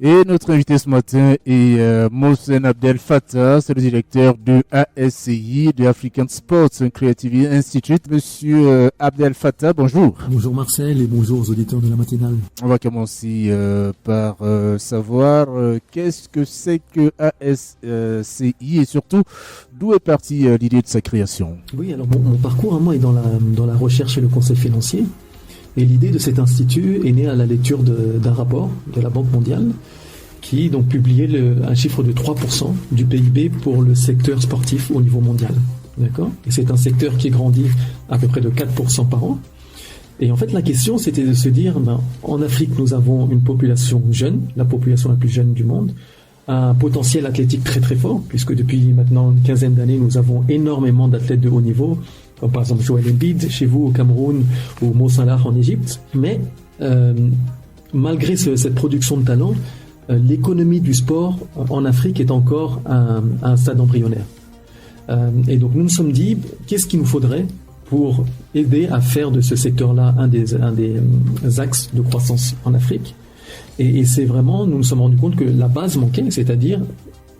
Et notre invité ce matin est Mohsen Abdel Fattah, c'est le directeur de ASCI, de African Sports and Creativity Institute. Monsieur Abdel Fattah, bonjour. Bonjour Marcel et bonjour aux auditeurs de la matinale. On va commencer par savoir qu'est-ce que c'est que ASCI et surtout d'où est partie l'idée de sa création. Oui, alors mon parcours à moi est dans la recherche et le conseil financier. Et l'idée de cet institut est née à la lecture d'un rapport de la Banque mondiale qui donc publiait un chiffre de 3% du PIB pour le secteur sportif au niveau mondial. D'accord ? Et c'est un secteur qui grandit à peu près de 4% par an. Et en fait, la question, c'était de se dire, en Afrique, nous avons une population jeune, la population la plus jeune du monde, un potentiel athlétique très très fort, puisque depuis maintenant une quinzaine d'années, nous avons énormément d'athlètes de haut niveau, comme par exemple Joel Embiid chez vous au Cameroun ou Mo Salah en Égypte. Mais malgré cette production de talent, l'économie du sport en Afrique est encore à un stade embryonnaire. Et donc nous nous sommes dit, qu'est-ce qu'il nous faudrait pour aider à faire de ce secteur-là un des axes de croissance en Afrique. Et c'est vraiment, nous nous sommes rendus compte que la base manquait, c'est-à-dire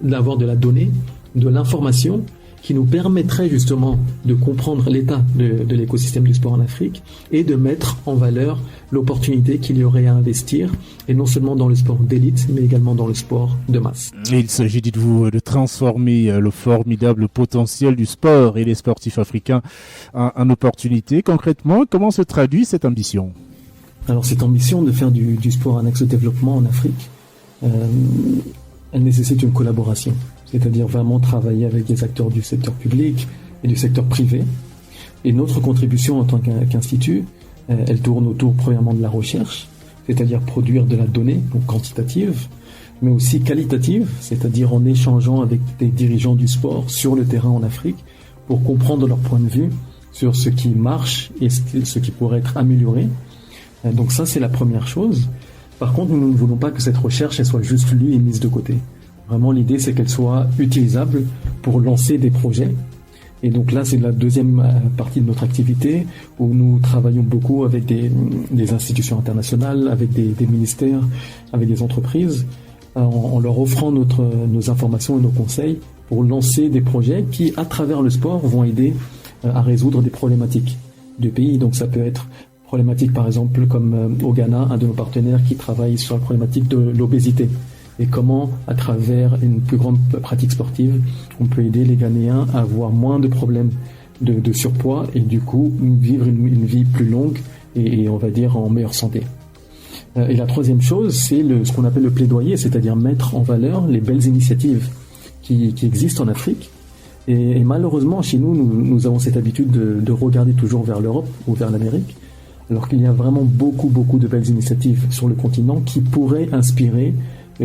d'avoir de la donnée, de l'information qui nous permettrait justement de comprendre l'état de l'écosystème du sport en Afrique et de mettre en valeur l'opportunité qu'il y aurait à investir, et non seulement dans le sport d'élite, mais également dans le sport de masse. Et il s'agit, dites-vous, de transformer le formidable potentiel du sport et les sportifs africains en opportunité. Concrètement, comment se traduit cette ambition ? Alors cette ambition de faire du sport un axe de développement en Afrique, elle nécessite une collaboration. C'est-à-dire vraiment travailler avec des acteurs du secteur public et du secteur privé. Et notre contribution en tant qu'institut, elle tourne autour premièrement de la recherche, c'est-à-dire produire de la donnée, donc quantitative, mais aussi qualitative, c'est-à-dire en échangeant avec des dirigeants du sport sur le terrain en Afrique pour comprendre leur point de vue sur ce qui marche et ce qui pourrait être amélioré. Donc ça, c'est la première chose. Par contre, nous ne voulons pas que cette recherche elle soit juste lue et mise de côté. Vraiment, l'idée, c'est qu'elle soit utilisable pour lancer des projets. Et donc là, c'est la deuxième partie de notre activité où nous travaillons beaucoup avec des institutions internationales, avec des ministères, avec des entreprises, en leur offrant nos informations et nos conseils pour lancer des projets qui, à travers le sport, vont aider à résoudre des problématiques du pays. Donc ça peut être problématique, par exemple, comme au Ghana, un de nos partenaires qui travaille sur la problématique de l'obésité. Et comment, à travers une plus grande pratique sportive, on peut aider les Ghanéens à avoir moins de problèmes de surpoids et du coup vivre une vie plus longue et on va dire en meilleure santé. Et la troisième chose, c'est ce qu'on appelle le plaidoyer, c'est-à-dire mettre en valeur les belles initiatives qui existent en Afrique. Et malheureusement, chez nous avons cette habitude de regarder toujours vers l'Europe ou vers l'Amérique, alors qu'il y a vraiment beaucoup de belles initiatives sur le continent qui pourraient inspirer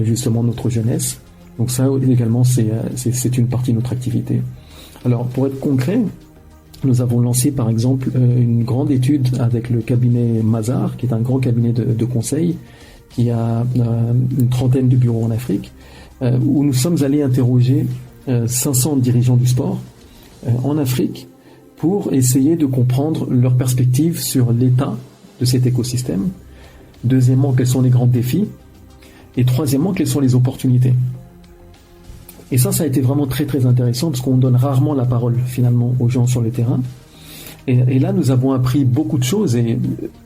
justement notre jeunesse. Donc ça également c'est une partie de notre activité. Alors pour être concret, nous avons lancé par exemple une grande étude avec le cabinet Mazars, qui est un grand cabinet de conseil qui a une trentaine de bureaux en Afrique, où nous sommes allés interroger 500 dirigeants du sport en Afrique pour essayer de comprendre leurs perspectives sur l'état de cet écosystème. Deuxièmement, quels sont les grands défis ? Et troisièmement, quelles sont les opportunités ? Et ça a été vraiment très très intéressant parce qu'on donne rarement la parole finalement aux gens sur le terrain. Et là, nous avons appris beaucoup de choses et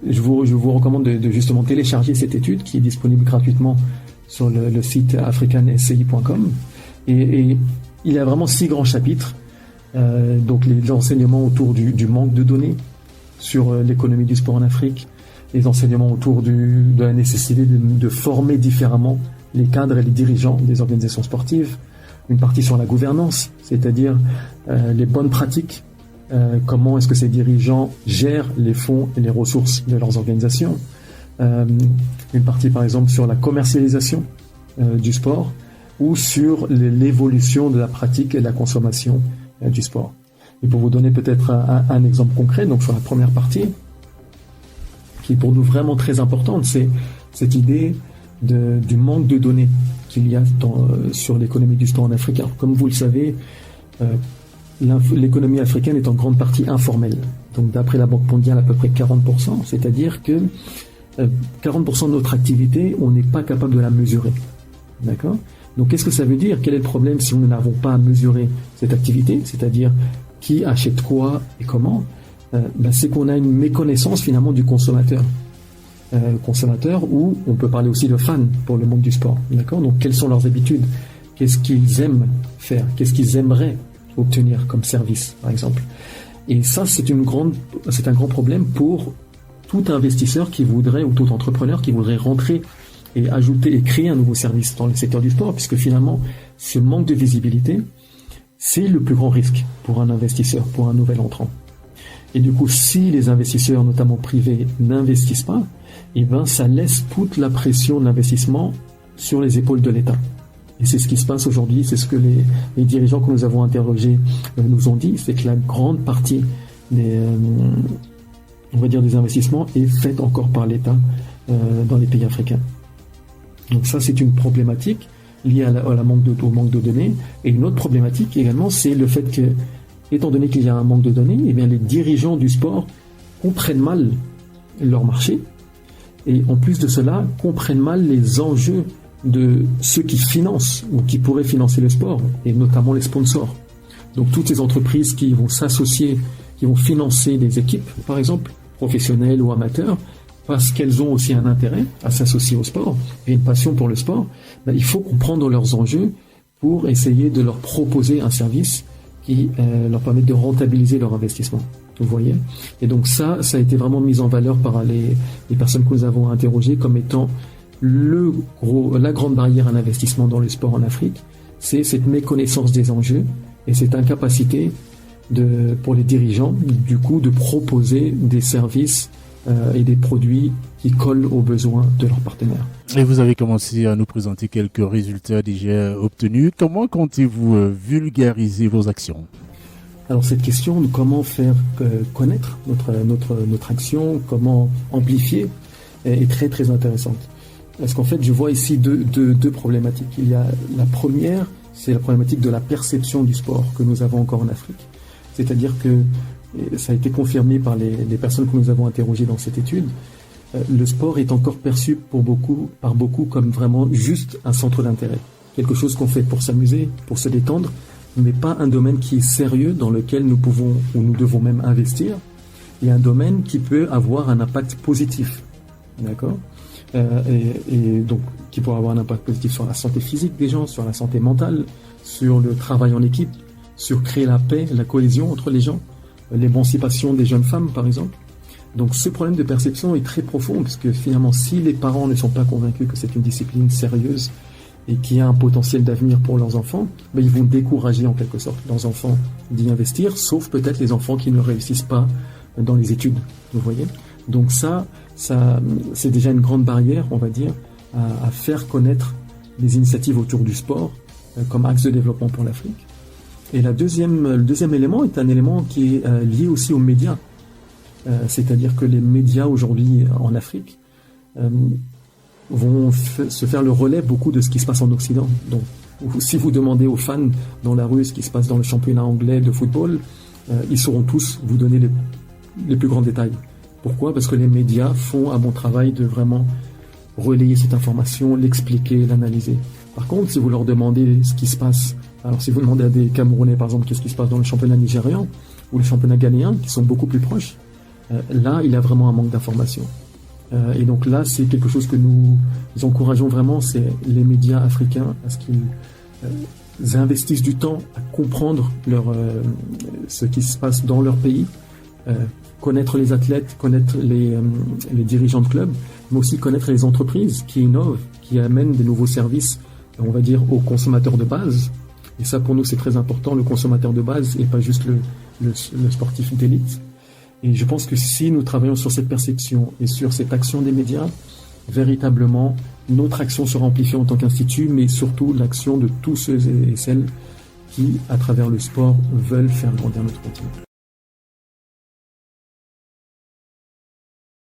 je vous recommande de justement télécharger cette étude qui est disponible gratuitement sur le site africansci.com. Et il y a vraiment 6 grands chapitres. Donc les enseignements autour du manque de données sur l'économie du sport en Afrique, les enseignements autour de la nécessité de former différemment les cadres et les dirigeants des organisations sportives, une partie sur la gouvernance, c'est-à-dire les bonnes pratiques, comment est-ce que ces dirigeants gèrent les fonds et les ressources de leurs organisations, une partie par exemple sur la commercialisation du sport ou sur l'évolution de la pratique et de la consommation du sport. Et pour vous donner peut-être un exemple concret, donc sur la première partie, qui est pour nous vraiment très importante, c'est cette idée du manque de données qu'il y a sur l'économie du sport en Afrique. Alors, comme vous le savez, l'économie africaine est en grande partie informelle. Donc d'après la Banque mondiale, à peu près 40%, c'est-à-dire que 40% de notre activité, on n'est pas capable de la mesurer. D'accord ? Donc, qu'est-ce que ça veut dire ? Quel est le problème si nous n'avons pas à mesurer cette activité, c'est-à-dire qui achète quoi et comment ? C'est qu'on a une méconnaissance finalement du consommateur. Consommateur, ou on peut parler aussi de fans pour le monde du sport. D'accord ? Donc, quelles sont leurs habitudes ? Qu'est-ce qu'ils aiment faire ? Qu'est-ce qu'ils aimeraient obtenir comme service, par exemple ? Et ça, c'est un grand problème pour tout investisseur qui voudrait, ou tout entrepreneur qui voudrait rentrer et ajouter et créer un nouveau service dans le secteur du sport, puisque finalement, ce manque de visibilité, c'est le plus grand risque pour un investisseur, pour un nouvel entrant. Et du coup, si les investisseurs, notamment privés, n'investissent pas, ça laisse toute la pression de l'investissement sur les épaules de l'État. Et c'est ce qui se passe aujourd'hui, c'est ce que les dirigeants que nous avons interrogés nous ont dit, c'est que la grande partie des investissements est faite encore par l'État dans les pays africains. Donc ça, c'est une problématique liée au manque de données. Et une autre problématique également, c'est le fait que, étant donné qu'il y a un manque de données, les dirigeants du sport comprennent mal leur marché et en plus de cela, comprennent mal les enjeux de ceux qui financent ou qui pourraient financer le sport, et notamment les sponsors. Donc toutes ces entreprises qui vont s'associer, qui vont financer des équipes, par exemple, professionnelles ou amateurs, parce qu'elles ont aussi un intérêt à s'associer au sport et une passion pour le sport, il faut comprendre leurs enjeux pour essayer de leur proposer un service qui leur permette de rentabiliser leur investissement. Vous voyez ? Et donc ça a été vraiment mis en valeur par les personnes que nous avons interrogées comme étant la grande barrière à l'investissement dans le sport en Afrique, c'est cette méconnaissance des enjeux et cette incapacité pour les dirigeants, du coup, de proposer des services et des produits qui collent aux besoins de leurs partenaires. Et vous avez commencé à nous présenter quelques résultats déjà obtenus. Comment comptez-vous vulgariser vos actions ? Alors cette question de comment faire connaître notre action, comment amplifier, est très très intéressante. Parce qu'en fait, je vois ici deux problématiques. Il y a la première, c'est la problématique de la perception du sport que nous avons encore en Afrique. C'est-à-dire que, ça a été confirmé par les personnes que nous avons interrogées dans cette étude, le sport est encore perçu par beaucoup comme vraiment juste un centre d'intérêt. Quelque chose qu'on fait pour s'amuser, pour se détendre, mais pas un domaine qui est sérieux dans lequel nous pouvons ou nous devons même investir, et un domaine qui peut avoir un impact positif. D'accord ? Et donc qui pourrait avoir un impact positif sur la santé physique des gens, sur la santé mentale, sur le travail en équipe, sur créer la paix, la cohésion entre les gens, l'émancipation des jeunes femmes par exemple. Donc ce problème de perception est très profond, parce que finalement si les parents ne sont pas convaincus que c'est une discipline sérieuse et qui a un potentiel d'avenir pour leurs enfants, ils vont décourager en quelque sorte leurs enfants d'y investir, sauf peut-être les enfants qui ne réussissent pas dans les études, vous voyez. Donc ça c'est déjà une grande barrière, on va dire, à faire connaître les initiatives autour du sport comme axe de développement pour l'Afrique. Et le deuxième élément est un élément qui est lié aussi aux médias. C'est-à-dire que les médias aujourd'hui en Afrique vont se faire le relais beaucoup de ce qui se passe en Occident. Donc, si vous demandez aux fans dans la rue ce qui se passe dans le championnat anglais de football, ils sauront tous vous donner les plus grands détails. Pourquoi ? Parce que les médias font un bon travail de vraiment relayer cette information, l'expliquer, l'analyser. Par contre, si vous leur demandez ce qui se passe, alors si vous demandez à des Camerounais par exemple qu'est-ce qui se passe dans le championnat nigérian ou le championnat ghanéen, qui sont beaucoup plus proches, là il y a vraiment un manque d'informations. Et donc là c'est quelque chose que nous encourageons vraiment, c'est les médias africains à ce qu'ils investissent du temps à comprendre ce qui se passe dans leur pays, connaître les athlètes, connaître les dirigeants de clubs, mais aussi connaître les entreprises qui innovent, qui amènent des nouveaux services, on va dire, aux consommateurs de base. Et ça, pour nous, c'est très important, le consommateur de base et pas juste le sportif d'élite. Et je pense que si nous travaillons sur cette perception et sur cette action des médias, véritablement, notre action sera amplifiée en tant qu'institut, mais surtout l'action de tous ceux et celles qui, à travers le sport, veulent faire grandir notre continent.